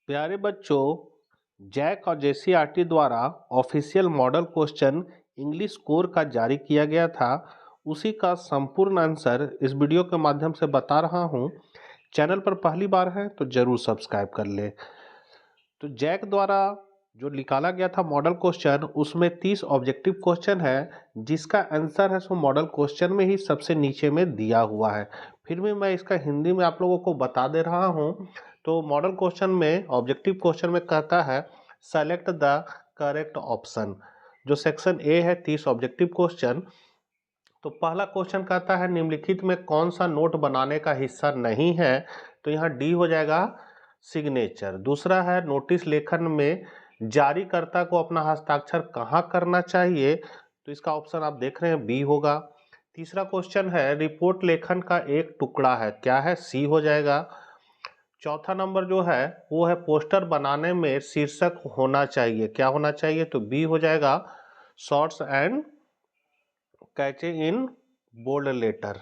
प्यारे बच्चों, जैक और जेसीईआरटी द्वारा official model question English core का जारी किया गया था। उसी का संपूर्ण आंसर इस वीडियो के माध्यम से बता रहा हूँ। चैनल पर पहली बार है तो जरूर सब्सक्राइब कर ले। तो जैक द्वारा जो निकाला गया था मॉडल क्वेश्चन, उसमें 30 ऑब्जेक्टिव क्वेश्चन है, जिसका आंसर है सो मॉडल क्वेश्चन में ही सबसे नीचे में दिया हुआ है। फिर भी मैं इसका हिंदी में आप लोगों को बता दे रहा हूँ। तो मॉडल क्वेश्चन में ऑब्जेक्टिव क्वेश्चन में कहता है सेलेक्ट द करेक्ट ऑप्शन। जो सेक्शन ए है 30 ऑब्जेक्टिव क्वेश्चन। तो पहला क्वेश्चन कहता है निम्नलिखित में कौन सा नोट बनाने का हिस्सा नहीं है। तो यहाँ डी हो जाएगा सिग्नेचर। दूसरा है नोटिस लेखन में जारीकर्ता को अपना हस्ताक्षर कहाँ करना चाहिए। तो इसका ऑप्शन आप देख रहे हैं बी होगा। तीसरा क्वेश्चन है रिपोर्ट लेखन का एक टुकड़ा है, क्या है, सी हो जाएगा। चौथा नंबर जो है वो है पोस्टर बनाने में शीर्षक होना चाहिए, क्या होना चाहिए, तो बी हो जाएगा shorts and cache in bold letter.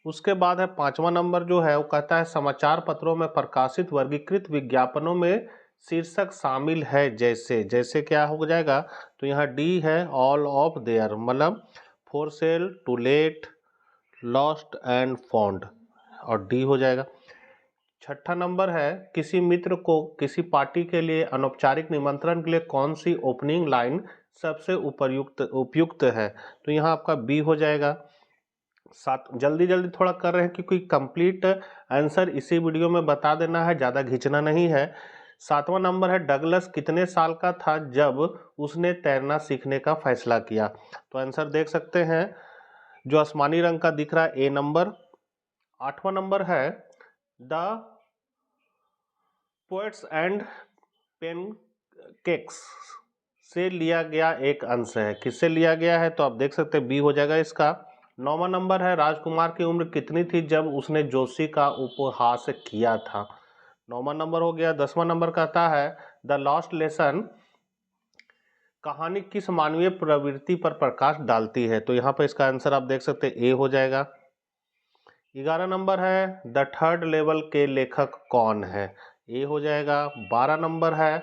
उसके बाद है पांचवा नंबर जो है वो कहता है समाचार पत्रों में प्रकाशित वर्गीकृत विज्ञापनों में शीर्षक शामिल है जैसे जैसे क्या हो जाएगा। तो यहाँ डी है ऑल ऑफ देयर, मतलब for sale, to let, lost and found, और डी हो जाएगा। छठा नंबर है किसी मित्र को किसी पार्टी के लिए अनौपचारिक निमंत्रण के लिए कौन सी ओपनिंग लाइन सबसे उपयुक्त है। तो यहाँ आपका बी हो जाएगा। सात जल्दी जल्दी थोड़ा कर रहे हैं क्योंकि कंप्लीट आंसर इसी वीडियो में बता देना है, ज़्यादा खींचना नहीं है। सातवां नंबर है डगलस कितने साल का था जब उसने तैरना सीखने का फैसला किया। तो आंसर देख सकते हैं जो आसमानी रंग का दिख रहा है, ए नंबर। आठवां नंबर है the poets and pancakes से लिया गया एक अंश है, किससे लिया गया है, तो आप देख सकते हैं बी हो जाएगा इसका। नौवां नंबर है राजकुमार की उम्र कितनी थी जब उसने जोशी का उपहास किया था। नौवां नंबर हो गया। 10वां नंबर कहता है द लॉस्ट लेसन कहानी किस मानवीय प्रवृत्ति पर प्रकाश डालती है। तो यहाँ पर इसका आंसर आप देख सकते हैं ए हो जाएगा। 11 नंबर है द थर्ड लेवल के लेखक कौन है, ए हो जाएगा। 12 नंबर है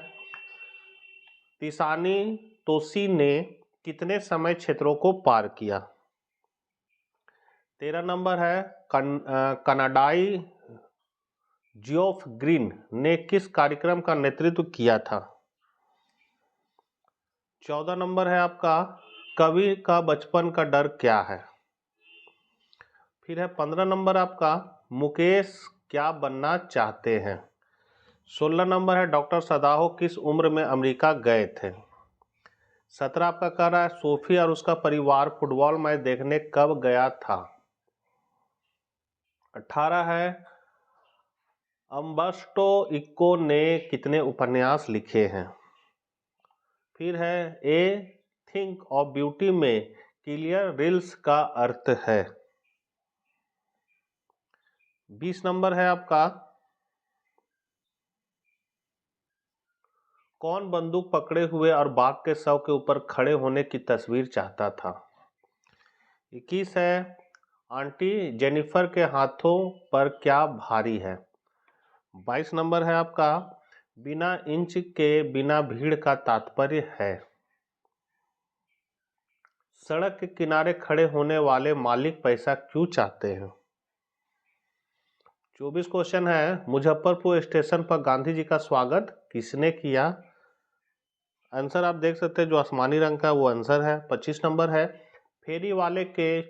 तिसानी तोसी ने कितने समय क्षेत्रों को पार किया। 13 नंबर है कनाडाई जियोफ ग्रीन ने किस कार्यक्रम का नेतृत्व किया था। 14 नंबर है आपका कवि का बचपन का डर क्या है। फिर है 15 नंबर आपका मुकेश क्या बनना चाहते हैं। 16 नंबर है डॉक्टर सदाहो किस उम्र में अमेरिका गए थे। 17 आपका कह रहा है सोफी और उसका परिवार फुटबॉल मैच देखने कब गया था। 18 है अम्बर्टो इको ने कितने उपन्यास लिखे हैं। फिर है ए थिंक ऑफ ब्यूटी में क्लियर रिल्स का अर्थ है। 20 नंबर है आपका कौन बंदूक पकड़े हुए और बाघ के शव के ऊपर खड़े होने की तस्वीर चाहता था। 21 है आंटी जेनिफर के हाथों पर क्या भारी है। 22 नंबर है आपका बिना इंच के बिना भीड़ का तात्पर्य है। सड़क के किनारे खड़े होने वाले मालिक पैसा क्यों चाहते हैं। 24 क्वेश्चन है मुजफ्फरपुर स्टेशन पर गांधी जी का स्वागत किसने किया। आंसर आप देख सकते हैं जो आसमानी रंग का वो आंसर है। 25 नंबर है फेरी वाले के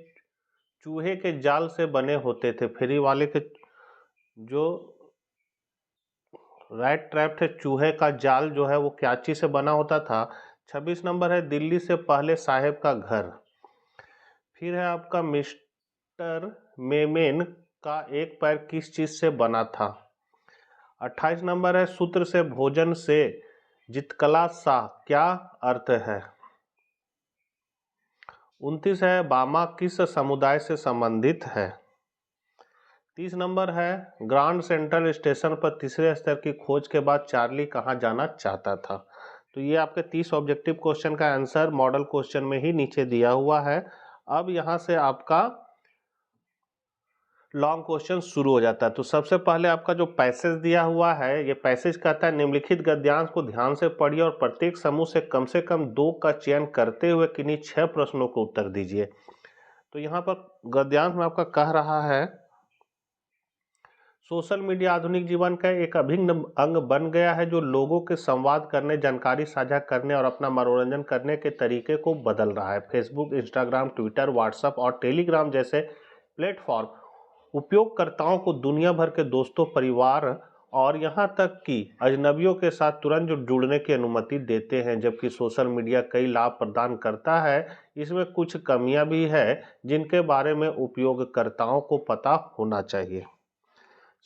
चूहे के जाल से बने होते थे। फेरी वाले के जो राइट ट्रैप थे, चूहे का जाल जो है वो क्या चीज से बना होता था। 26 नंबर है दिल्ली से पहले साहेब का घर। फिर है आपका मिस्टर मेमेन का एक पैर किस चीज से बना था। 28 नंबर है सूत्र से भोजन से जितकला सा क्या अर्थ है। 29 है बामा किस समुदाय से संबंधित है। 30 नंबर है ग्रांड सेंट्रल स्टेशन पर तीसरे स्तर की खोज के बाद चार्ली कहाँ जाना चाहता था। तो ये आपके 30 ऑब्जेक्टिव क्वेश्चन का आंसर मॉडल क्वेश्चन में ही नीचे दिया हुआ है। अब यहाँ से आपका लॉन्ग क्वेश्चन शुरू हो जाता है। तो सबसे पहले आपका जो पैसेज दिया हुआ है, ये पैसेज कहता है निम्नलिखित गद्यांश को ध्यान से पढ़िए और प्रत्येक समूह से कम 2 का चयन करते हुए किन्हीं 6 प्रश्नों को उत्तर दीजिए। तो यहाँ पर गद्यांश में आपका कह रहा है, सोशल मीडिया आधुनिक जीवन का एक अभिन्न अंग बन गया है जो लोगों के संवाद करने, जानकारी साझा करने और अपना मनोरंजन करने के तरीके को बदल रहा है। फेसबुक, इंस्टाग्राम, ट्विटर, व्हाट्सएप और टेलीग्राम जैसे प्लेटफॉर्म उपयोगकर्ताओं को दुनिया भर के दोस्तों, परिवार और यहाँ तक कि अजनबियों के साथ तुरंत जुड़ने की अनुमति देते हैं। जबकि सोशल मीडिया कई लाभ प्रदान करता है, इसमें कुछ कमियां भी है जिनके बारे में उपयोगकर्ताओं को पता होना चाहिए।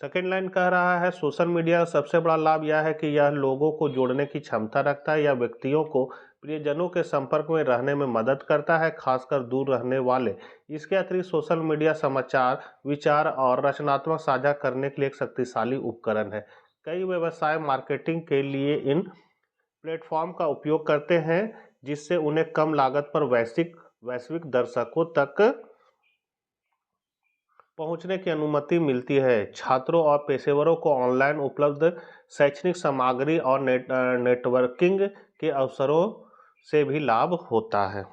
सेकेंड लाइन कह रहा है, सोशल मीडिया का सबसे बड़ा लाभ यह है कि यह लोगों को जोड़ने की क्षमता रखता है। यह व्यक्तियों को प्रियजनों के संपर्क में रहने में मदद करता है, खासकर दूर रहने वाले। इसके अतिरिक्त सोशल मीडिया समाचार, विचार और रचनात्मक साझा करने के लिए एक शक्तिशाली उपकरण है। कई व्यवसाय मार्केटिंग के लिए इन प्लेटफॉर्म का उपयोग करते हैं, जिससे उन्हें कम लागत पर वैश्विक दर्शकों तक पहुंचने की अनुमति मिलती है। छात्रों और पेशेवरों को ऑनलाइन उपलब्ध शैक्षणिक सामग्री और नेटवर्किंग के अवसरों से भी लाभ होता है।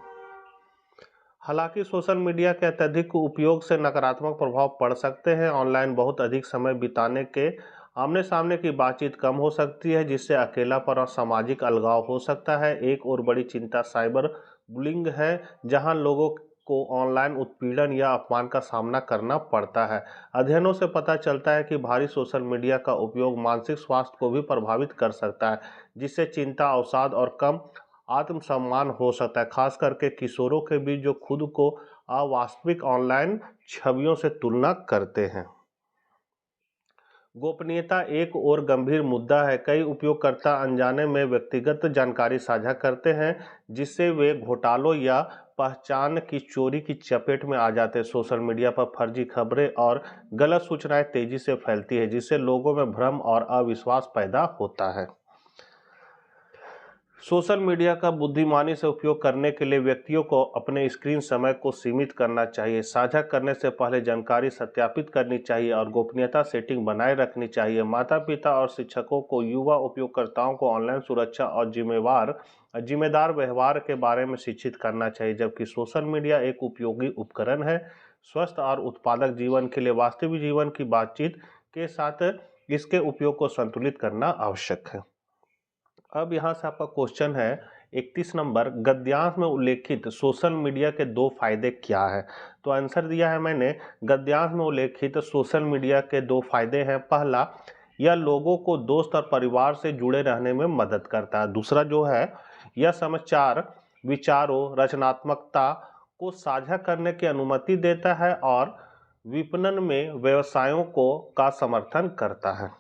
हालांकि सोशल मीडिया के अत्यधिक उपयोग से नकारात्मक प्रभाव पड़ सकते हैं। ऑनलाइन बहुत अधिक समय बिताने के आमने सामने की बातचीत कम हो सकती है, जिससे अकेलापन और सामाजिक अलगाव हो सकता है। एक और बड़ी चिंता साइबर बुलिंग है, जहां लोगों को ऑनलाइन उत्पीड़न या अपमान का सामना करना पड़ता है। अध्ययनों से पता चलता है कि भारी सोशल मीडिया का उपयोग मानसिक स्वास्थ्य को भी प्रभावित कर सकता है, जिससे चिंता, अवसाद और कम आत्मसम्मान हो सकता है, खास करके किशोरों के बीच जो खुद को अवास्तविक ऑनलाइन छवियों से तुलना करते हैं। गोपनीयता एक और गंभीर मुद्दा है। कई उपयोगकर्ता अनजाने में व्यक्तिगत जानकारी साझा करते हैं, जिससे वे घोटालों या पहचान की चोरी की चपेट में आ जाते हैं। सोशल मीडिया पर फर्जी खबरें और गलत सूचनाएं तेजी से फैलती है, जिससे लोगों में भ्रम और अविश्वास पैदा होता है। सोशल मीडिया का बुद्धिमानी से उपयोग करने के लिए व्यक्तियों को अपने स्क्रीन समय को सीमित करना चाहिए। साझा करने से पहले जानकारी सत्यापित करनी चाहिए और गोपनीयता सेटिंग बनाए रखनी चाहिए। माता-पिता और शिक्षकों को युवा उपयोगकर्ताओं को ऑनलाइन सुरक्षा और जिम्मेदार व्यवहार के बारे में शिक्षित करना चाहिए। जबकि सोशल मीडिया एक उपयोगी उपकरण है, स्वस्थ और उत्पादक जीवन के लिए वास्तविक जीवन की बातचीत के साथ इसके उपयोग को संतुलित करना आवश्यक है। अब यहाँ से आपका क्वेश्चन है 31 नंबर, गद्यांश में उल्लेखित सोशल मीडिया के 2 फायदे क्या है। तो आंसर दिया है मैंने, गद्यांश में उल्लेखित सोशल मीडिया के 2 फायदे हैं। पहला, यह लोगों को दोस्त और परिवार से जुड़े रहने में मदद करता है। दूसरा जो है, यह समाचार, विचारों, रचनात्मकता को साझा करने की अनुमति देता है और विपणन में व्यवसायों का समर्थन करता है।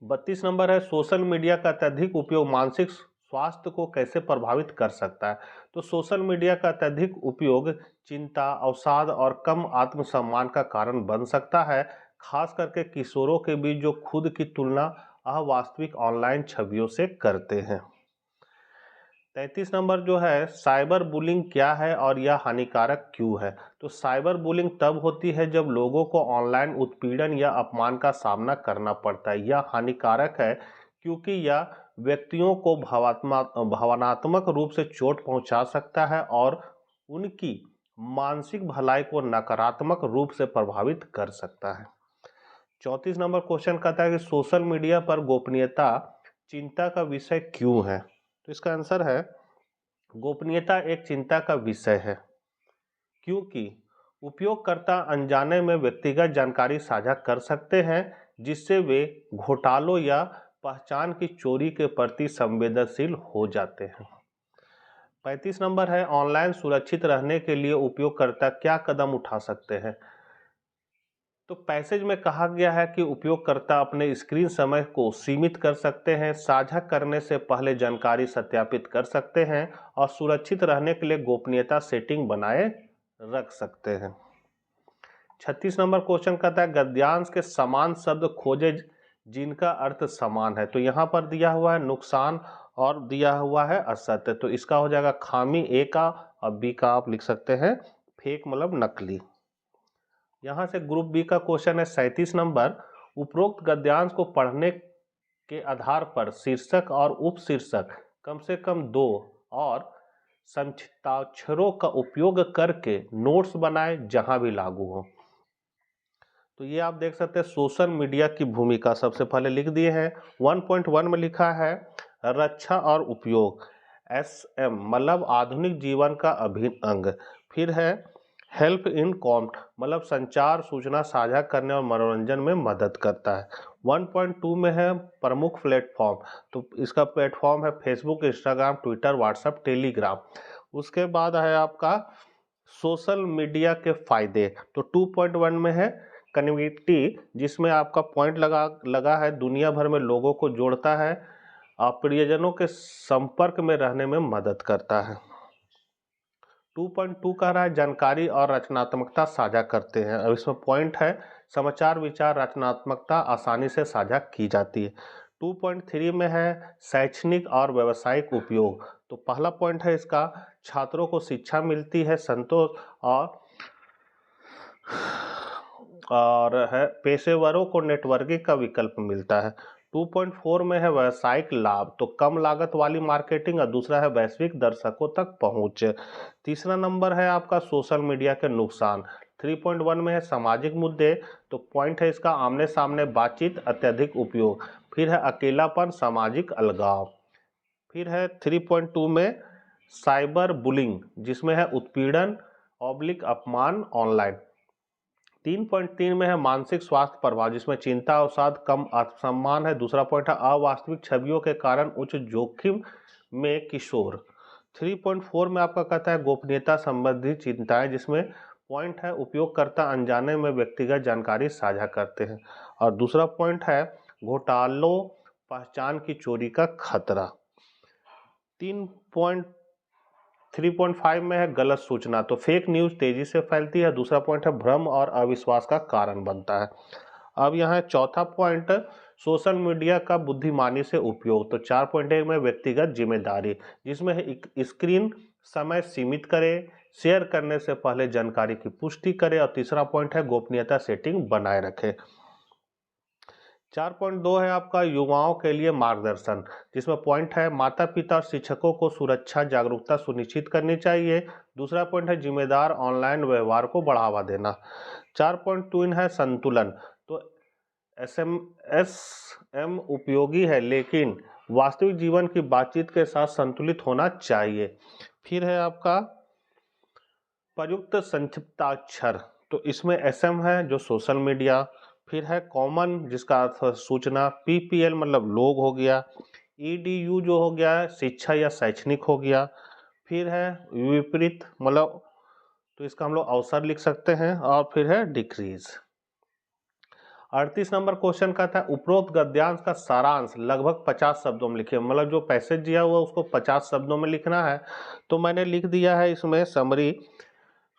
32 नंबर है, सोशल मीडिया का अत्यधिक उपयोग मानसिक स्वास्थ्य को कैसे प्रभावित कर सकता है। तो सोशल मीडिया का अत्यधिक उपयोग चिंता, अवसाद और कम आत्मसम्मान का कारण बन सकता है, खास करके किशोरों के बीच जो खुद की तुलना अवास्तविक ऑनलाइन छवियों से करते हैं। 33 नंबर जो है, साइबर बुलिंग क्या है और यह हानिकारक क्यों है। तो साइबर बुलिंग तब होती है जब लोगों को ऑनलाइन उत्पीड़न या अपमान का सामना करना पड़ता है। यह हानिकारक है क्योंकि यह व्यक्तियों को भावनात्मक रूप से चोट पहुंचा सकता है और उनकी मानसिक भलाई को नकारात्मक रूप से प्रभावित कर सकता है। 34 नंबर क्वेश्चन कहता है कि सोशल मीडिया पर गोपनीयता चिंता का विषय क्यों है। तो इसका आंसर है, गोपनीयता एक चिंता का विषय है क्योंकि उपयोगकर्ता अनजाने में व्यक्तिगत जानकारी साझा कर सकते हैं, जिससे वे घोटालों या पहचान की चोरी के प्रति संवेदनशील हो जाते हैं। 35 नंबर है, ऑनलाइन सुरक्षित रहने के लिए उपयोगकर्ता क्या कदम उठा सकते हैं। तो पैसेज में कहा गया है कि उपयोगकर्ता अपने स्क्रीन समय को सीमित कर सकते हैं, साझा करने से पहले जानकारी सत्यापित कर सकते हैं और सुरक्षित रहने के लिए गोपनीयता सेटिंग बनाए रख सकते हैं। 36 नंबर क्वेश्चन कहता है, गद्यांश के समान शब्द खोजे जिनका अर्थ समान है। तो यहाँ पर दिया हुआ है नुकसान और दिया हुआ है असत्य। तो इसका हो जाएगा खामी ए का, और बी का आप लिख सकते हैं फेक मतलब नकली। यहाँ से ग्रुप बी का क्वेश्चन है 37 नंबर। उपरोक्त गद्यांश को पढ़ने के आधार पर शीर्षक और उपशीर्षक कम से कम 2 और संक्षिप्ताक्षरों का उपयोग करके नोट्स बनाए जहां भी लागू हो। तो ये आप देख सकते हैं सोशल मीडिया की भूमिका सबसे पहले लिख दिए हैं। 1.1 में लिखा है रक्षा और उपयोग, SM मतलब आधुनिक जीवन का अभिन्न अंग। फिर है हेल्प इन कॉम मतलब संचार, सूचना साझा करने और मनोरंजन में मदद करता है। 1.2 में है प्रमुख प्लेटफॉर्म, तो इसका प्लेटफॉर्म है Facebook, Instagram, Twitter, WhatsApp, Telegram. उसके बाद है आपका सोशल मीडिया के फायदे, तो 2.1 में है कनेक्टिविटी, जिसमें आपका पॉइंट लगा है दुनिया भर में लोगों को जोड़ता है और प्रियजनों के संपर्क में रहने में मदद करता है। 2.2 कह रहा है जानकारी और रचनात्मकता साझा करते हैं। अब इसमें पॉइंट है समाचार, विचार, रचनात्मकता आसानी से साझा की जाती है। 2.3 में है शैक्षणिक और व्यावसायिक उपयोग, तो पहला पॉइंट है इसका छात्रों को शिक्षा मिलती है, संतोष और है पेशेवरों को नेटवर्किंग का विकल्प मिलता है। 2.4 में है व्यावसायिक लाभ, तो कम लागत वाली मार्केटिंग, और दूसरा है वैश्विक दर्शकों तक पहुंच। तीसरा नंबर है आपका सोशल मीडिया के नुकसान। 3.1 में है सामाजिक मुद्दे, तो पॉइंट है इसका आमने सामने बातचीत, अत्यधिक उपयोग। फिर है अकेलापन, सामाजिक अलगाव। फिर है 3.2 में साइबर बुलिंग, जिसमें है उत्पीड़न ऑब्लिक अपमान ऑनलाइन। 3.3 में है मानसिक स्वास्थ्य प्रभाव, जिसमें चिंता, अवसाद, कम आत्मसम्मान है। दूसरा पॉइंट है अवास्तविक छवियों के कारण उच्च जोखिम में किशोर। 3.4 में आपका कहता है गोपनीयता संबंधी चिंताएं, जिसमें पॉइंट है उपयोगकर्ता अनजाने में व्यक्तिगत जानकारी साझा करते हैं। और दूसरा पॉइंट है घोटालों, पहचान की चोरी का खतरा। 3.5 में है गलत सूचना, तो फेक न्यूज तेजी से फैलती है। दूसरा पॉइंट है भ्रम और अविश्वास का कारण बनता है। अब यहाँ चौथा पॉइंट सोशल मीडिया का बुद्धिमानी से उपयोग, तो 4.1 में व्यक्तिगत जिम्मेदारी, जिसमें है स्क्रीन समय सीमित करें, शेयर करने से पहले जानकारी की पुष्टि करें, और तीसरा पॉइंट है गोपनीयता सेटिंग बनाए रखें। 4.2 है आपका युवाओं के लिए मार्गदर्शन, जिसमें पॉइंट है माता पिता और शिक्षकों को सुरक्षा जागरूकता सुनिश्चित करनी चाहिए। दूसरा पॉइंट है जिम्मेदार ऑनलाइन व्यवहार को बढ़ावा देना। 4.2 है संतुलन, तो SM उपयोगी है लेकिन वास्तविक जीवन की बातचीत के साथ संतुलित होना चाहिए। फिर है आपका प्रयुक्त संक्षिप्ताक्षर, तो इसमें SM है जो सोशल मीडिया। फिर है कॉमन, जिसका अर्थ है सूचना। PPL मतलब लोग हो गया। EDU जो हो गया है शिक्षा या शैक्षणिक हो गया। फिर है विपरीत मतलब, तो इसका हम लोग अवसर लिख सकते हैं। और फिर है डिक्रीज। 38 नंबर क्वेश्चन का था उपरोक्त गद्यांश का सारांश लगभग 50 शब्दों में लिखिए, मतलब जो पैसेज दिया हुआ उसको 50 शब्दों में लिखना है। तो मैंने लिख दिया है इसमें समरी।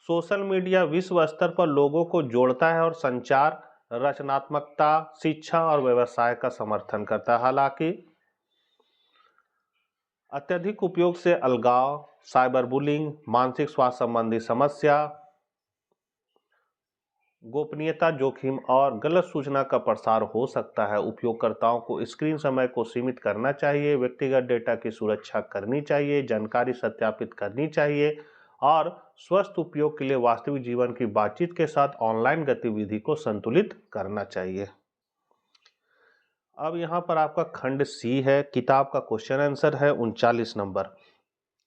सोशल मीडिया विश्व स्तर पर लोगों को जोड़ता है और संचार, रचनात्मकता, शिक्षा और व्यवसाय का समर्थन करता है। हालांकि अत्यधिक उपयोग से अलगाव, साइबर बुलिंग, मानसिक स्वास्थ्य संबंधी समस्या, गोपनीयता जोखिम और गलत सूचना का प्रसार हो सकता है। उपयोगकर्ताओं को स्क्रीन समय को सीमित करना चाहिए, व्यक्तिगत डेटा की सुरक्षा करनी चाहिए, जानकारी सत्यापित करनी चाहिए और स्वस्थ उपयोग के लिए वास्तविक जीवन की बातचीत के साथ ऑनलाइन गतिविधि को संतुलित करना चाहिए। अब यहाँ पर आपका खंड सी है, किताब का क्वेश्चन आंसर है 39 नंबर।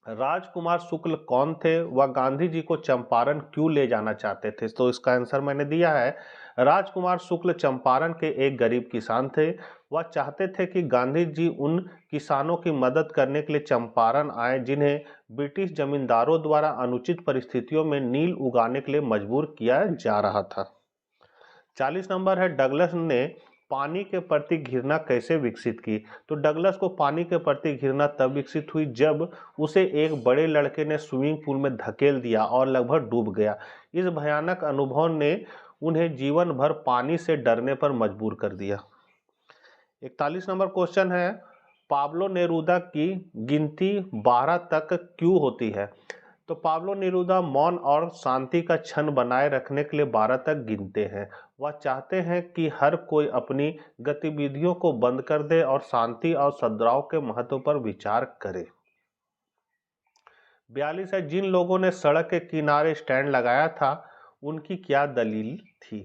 राजकुमार शुक्ल कौन थे? वह गांधी जी को चंपारण क्यों ले जाना चाहते थे? तो इसका आंसर मैंने दिया है। राजकुमार शुक्ल चंपारण के एक गरीब किसान थे। वह चाहते थे कि गांधी जी उन किसानों की मदद करने के लिए चंपारण आए जिन्हें ब्रिटिश जमींदारों द्वारा अनुचित परिस्थितियों में नील उगाने के लिए मजबूर किया जा रहा था। 40 नंबर है डगलस ने पानी के प्रति घृणा कैसे विकसित की? तो डगलस को पानी के प्रति घृणा तब विकसित हुई जब उसे एक बड़े लड़के ने स्विमिंग पूल में धकेल दिया और लगभग डूब गया। इस भयानक अनुभव ने उन्हें जीवन भर पानी से डरने पर मजबूर कर दिया। 41 नंबर क्वेश्चन है पाब्लो नेरूदा की गिनती 12 तक क्यों होती है? तो पाब्लो नेरुदा मौन और शांति का क्षण बनाए रखने के लिए 12 तक गिनते हैं। वह चाहते हैं कि हर कोई अपनी गतिविधियों को बंद कर दे और शांति और सद्भाव के महत्व पर विचार करे। 42 है, जिन लोगों ने सड़क के किनारे स्टैंड लगाया था उनकी क्या दलील थी?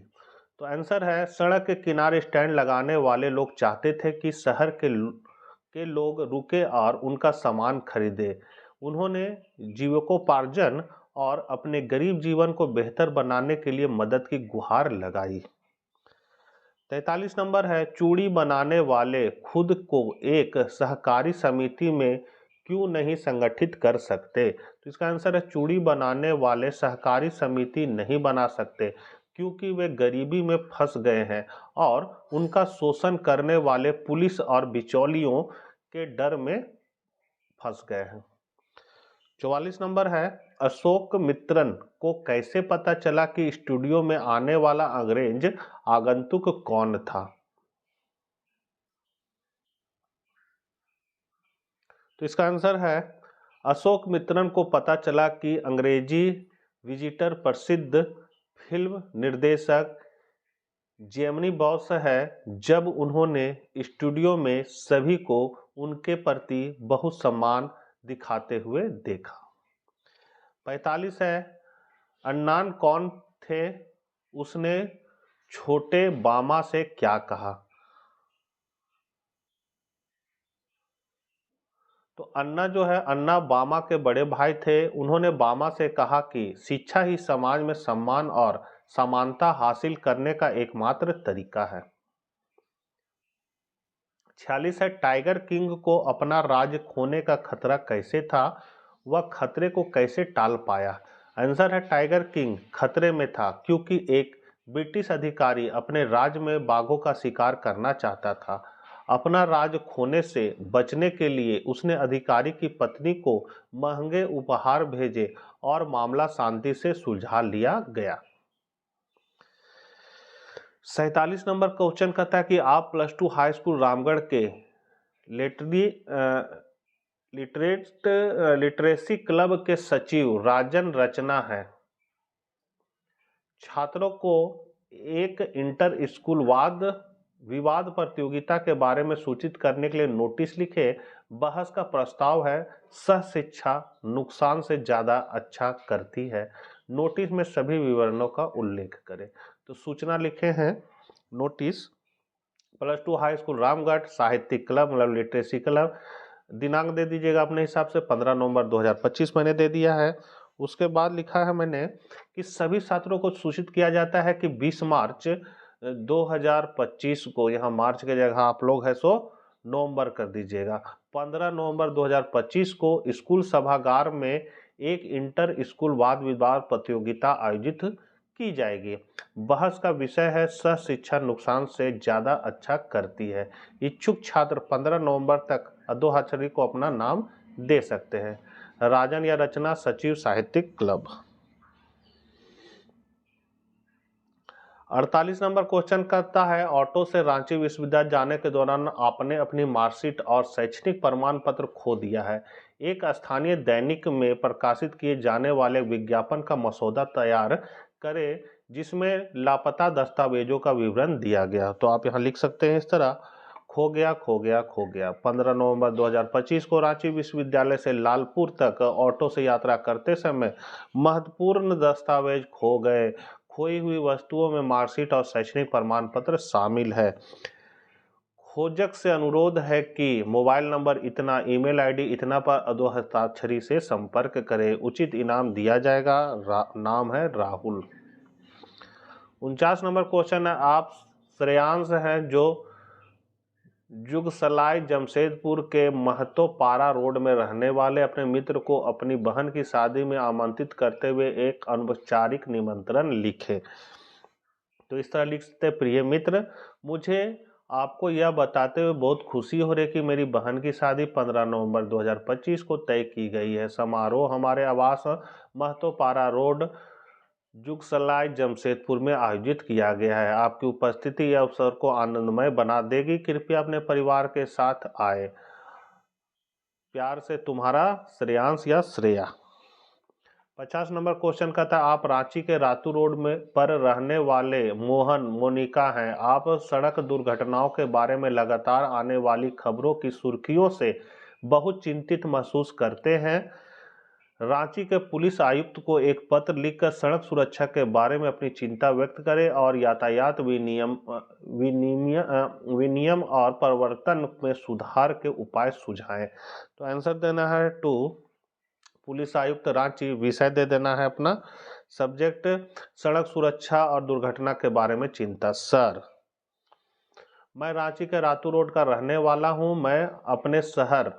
तो आंसर है, सड़क के किनारे स्टैंड लगाने वाले लोग चाहते थे कि शहर के लोग रुके और उनका सामान खरीदे। उन्होंने जीविकोपार्जन और अपने गरीब जीवन को बेहतर बनाने के लिए मदद की गुहार लगाई। 43 नंबर है, चूड़ी बनाने वाले खुद को एक सहकारी समिति में क्यों नहीं संगठित कर सकते? तो इसका आंसर है, चूड़ी बनाने वाले सहकारी समिति नहीं बना सकते क्योंकि वे गरीबी में फंस गए हैं और उनका शोषण करने वाले पुलिस और बिचौलियों के डर में फंस गए हैं। 44 नंबर है, अशोक मित्रन को कैसे पता चला कि स्टूडियो में आने वाला अंग्रेज आगंतुक कौन था? तो इसका आंसर है, अशोक मित्रन को पता चला कि अंग्रेजी विजिटर प्रसिद्ध फिल्म निर्देशक जेमिनी बॉस है जब उन्होंने स्टूडियो में सभी को उनके प्रति बहुत सम्मान दिखाते हुए देखा। 45 है, अन्नान कौन थे? उसने छोटे बामा से क्या कहा? तो अन्ना जो है, अन्ना बामा के बड़े भाई थे। उन्होंने बामा से कहा कि शिक्षा ही समाज में सम्मान और समानता हासिल करने का एकमात्र तरीका है। 46 है, टाइगर किंग को अपना राज्य खोने का खतरा कैसे था? वह खतरे को कैसे टाल पाया? आंसर है, टाइगर किंग खतरे में था क्योंकि एक ब्रिटिश अधिकारी अपने राज्य में बाघों का शिकार करना चाहता था। अपना राज्य खोने से बचने के लिए उसने अधिकारी की पत्नी को महंगे उपहार भेजे और मामला शांति से सुलझा लिया गया। 47 नंबर क्वेश्चन कहता है कि आप +2 हाई स्कूल रामगढ़ के लिटरेसी क्लब के सचिव राजन रचना है। छात्रों को एक इंटर स्कूल विवाद प्रतियोगिता के बारे में सूचित करने के लिए नोटिस लिखे। बहस का प्रस्ताव है, सह शिक्षा नुकसान से ज्यादा अच्छा करती है। नोटिस में सभी विवरणों का उल्लेख करें। तो सूचना लिखे हैं नोटिस, +2 हाई स्कूल रामगढ़ साहित्यिक क्लब मतलब लिटरेसी क्लब। दिनांक दे दीजिएगा अपने हिसाब से, 15 नवंबर 2025 मैंने दे दिया है। उसके बाद लिखा है मैंने कि सभी छात्रों को सूचित किया जाता है कि 20 मार्च 2025 को, यहाँ मार्च के जगह आप लोग है सो नवंबर कर दीजिएगा, 15 नवंबर 2025 को स्कूल सभागार में एक इंटर स्कूल वाद विवाद प्रतियोगिता आयोजित की जाएगी। बहस का विषय है, सह शिक्षा नुकसान से ज्यादा अच्छा करती है। इच्छुक छात्र 15 नवंबर तक अधोहाचरी को अपना नाम दे सकते हैं। राजन या रचना, सचिव साहित्यिक क्लब। 48 नंबर क्वेश्चन करता है, ऑटो से रांची विश्वविद्यालय जाने के दौरान आपने अपनी मार्कशीट और शैक्षणिक प्रमाण पत्र खो दिया है। एक स्थानीय दैनिक में प्रकाशित किए जाने वाले विज्ञापन का मसौदा तैयार करें जिसमें लापता दस्तावेजों का विवरण दिया गया। तो आप यहाँ लिख सकते हैं इस तरह, खो गया खो गया खो गया। 15 नवंबर 2025 को रांची विश्वविद्यालय से लालपुर तक ऑटो से यात्रा करते समय महत्वपूर्ण दस्तावेज खो गए। खोई हुई वस्तुओं में मार्कशीट और शैक्षणिक प्रमाण पत्र शामिल है। खोजक से अनुरोध है कि मोबाइल नंबर इतना, ईमेल आईडी इतना पर अधोहस्ताक्षरी से संपर्क करें। उचित इनाम दिया जाएगा। नाम है राहुल। 49 नंबर क्वेश्चन है, आप श्रेयांश हैं जो जुगसलाई जमशेदपुर के महतो पारा रोड में रहने वाले अपने मित्र को अपनी बहन की शादी में आमंत्रित करते हुए एक अनौपचारिक निमंत्रण लिखे। तो इस तरह लिख सकते, प्रिय मित्र, मुझे आपको यह बताते हुए बहुत खुशी हो रही कि मेरी बहन की शादी 15 नवंबर 2025 को तय की गई है। समारोह हमारे आवास महतो पारा रोड जुगसलाई जमशेदपुर में आयोजित किया गया है। आपकी उपस्थिति यह अवसर को आनंदमय बना देगी। कृपया अपने परिवार के साथ आए। प्यार से तुम्हारा श्रेयांश या श्रेया। 50 नंबर क्वेश्चन का था, आप रांची के रातू रोड में पर रहने वाले मोहन मोनिका हैं। आप सड़क दुर्घटनाओं के बारे में लगातार आने वाली खबरों की सुर्खियों से बहुत चिंतित महसूस करते हैं। रांची के पुलिस आयुक्त को एक पत्र लिखकर सड़क सुरक्षा के बारे में अपनी चिंता व्यक्त करें और यातायात विनियम और प्रवर्तन में सुधार के उपाय सुझाएं। तो आंसर देना है टू, पुलिस आयुक्त रांची। विषय दे देना है अपना, सब्जेक्ट सड़क सुरक्षा और दुर्घटना के बारे में चिंता। सर, मैं रांची के रातू रोड का रहने वाला हूं। मैं अपने शहर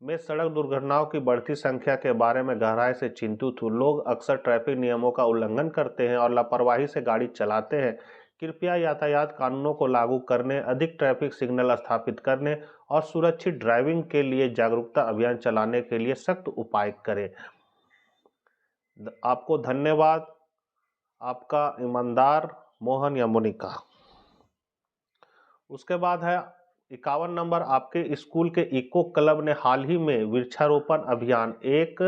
में सड़क दुर्घटनाओं की बढ़ती संख्या के बारे में गहराई से चिंतित हूँ। लोग अक्सर ट्रैफिक नियमों का उल्लंघन करते हैं और लापरवाही से गाड़ी चलाते हैं। कृपया यातायात कानूनों को लागू करने, अधिक ट्रैफिक सिग्नल स्थापित करने और सुरक्षित ड्राइविंग के लिए जागरूकता अभियान चलाने के लिए सख्त उपाय करें। आपको धन्यवाद। आपका ईमानदार मोहन या मोनिका। उसके बाद है 51 नंबर, आपके स्कूल के इको क्लब ने हाल ही में वृक्षारोपण अभियान एक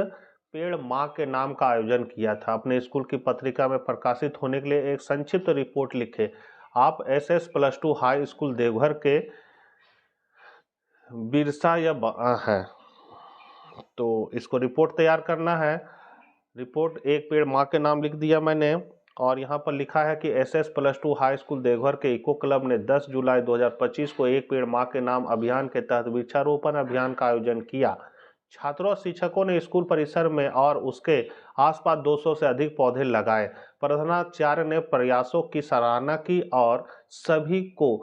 पेड़ माँ के नाम का आयोजन किया था। अपने स्कूल की पत्रिका में प्रकाशित होने के लिए एक संक्षिप्त रिपोर्ट लिखे। आप SS+2 हाई स्कूल देवघर के बिरसा या है, तो इसको रिपोर्ट तैयार करना है। रिपोर्ट एक पेड़ माँ के नाम लिख दिया मैंने, और यहाँ पर लिखा है कि SS+2 हाई स्कूल देवघर के इको क्लब ने 10 जुलाई 2025 को एक पेड़ माँ के नाम अभियान के तहत वृक्षारोपण अभियान का आयोजन किया। छात्रों और शिक्षकों ने स्कूल परिसर में और उसके आसपास 200 से अधिक पौधे लगाए। प्रधानाचार्य ने प्रयासों की सराहना की और सभी को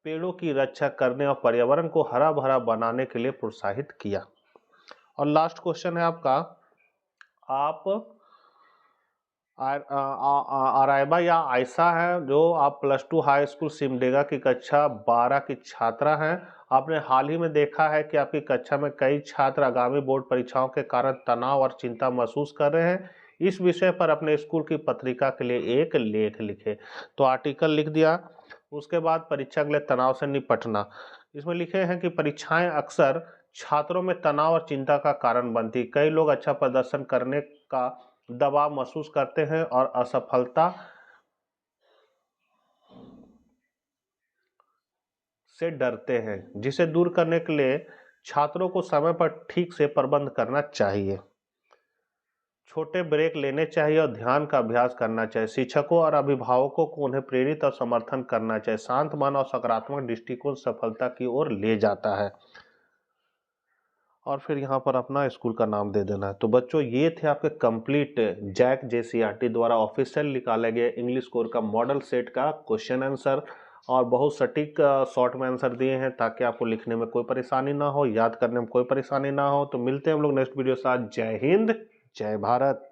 पेड़ों की रक्षा करने और पर्यावरण को हरा भरा बनाने के लिए प्रोत्साहित किया। और लास्ट क्वेश्चन है आपका, आप अराइबा या आयशा है, जो आप +2 हाई स्कूल सिमडेगा की कक्षा 12 की छात्रा हैं। आपने हाल ही में देखा है कि आपकी कक्षा में कई छात्र आगामी बोर्ड परीक्षाओं के कारण तनाव और चिंता महसूस कर रहे हैं। इस विषय पर अपने स्कूल की पत्रिका के लिए एक लेख लिखे। तो आर्टिकल लिख दिया। उसके बाद परीक्षा के लिए तनाव से निपटना, इसमें लिखे हैं कि परीक्षाएं अक्सर छात्रों में तनाव और चिंता का कारण बनती। कई लोग अच्छा प्रदर्शन करने का दबाव महसूस करते हैं और असफलता से डरते हैं, जिसे दूर करने के लिए छात्रों को समय पर ठीक से प्रबंध करना चाहिए। छोटे ब्रेक लेने चाहिए और ध्यान का अभ्यास करना चाहिए। शिक्षकों और अभिभावकों को उन्हें प्रेरित और समर्थन करना चाहिए। शांत मन और सकारात्मक दृष्टिकोण सफलता की ओर ले जाता है। और फिर यहाँ पर अपना स्कूल का नाम दे देना है। तो बच्चों, ये थे आपके कंप्लीट जैक JCRT द्वारा ऑफिशियल निकाले गए इंग्लिश कोर का मॉडल सेट का क्वेश्चन आंसर, और बहुत सटीक शॉर्ट में आंसर दिए हैं ताकि आपको लिखने में कोई परेशानी ना हो, याद करने में कोई परेशानी ना हो। तो मिलते हैं हम लोग नेक्स्ट वीडियो के साथ। जय हिंद, जय भारत।